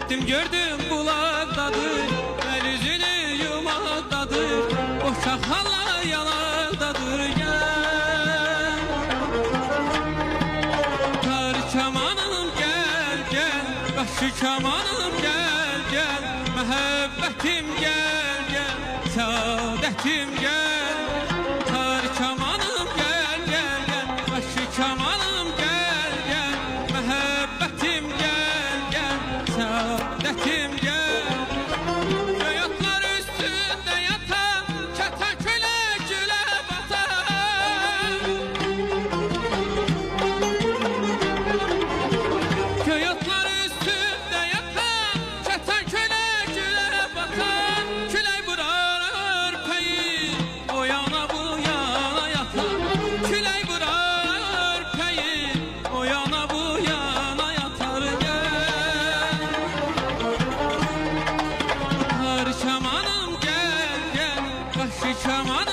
Getdim gördüm bulaqdadır, el üzünü yumaqdadır, o şaxalar yanaqdadır. Gel tar kamanım gel gel, qaşı kamanım gel gel, məhəbbətim gel gel, saadətim gel. Tar kamanım gel gel gel, qaşı kamanım gel gel, məhəbbətim gel gel, saadətim gel. Göğotlar üstünde yatan, çatan küle küle batan. Göğotlar üstünde yatan, çatan küle küle batan. Küley vurar örpeyi, o yana bu yana yatan. Küley vurar örpeyi, o yana bu yana yatar. Gel tar kamanım gel gel, qaşı kamanım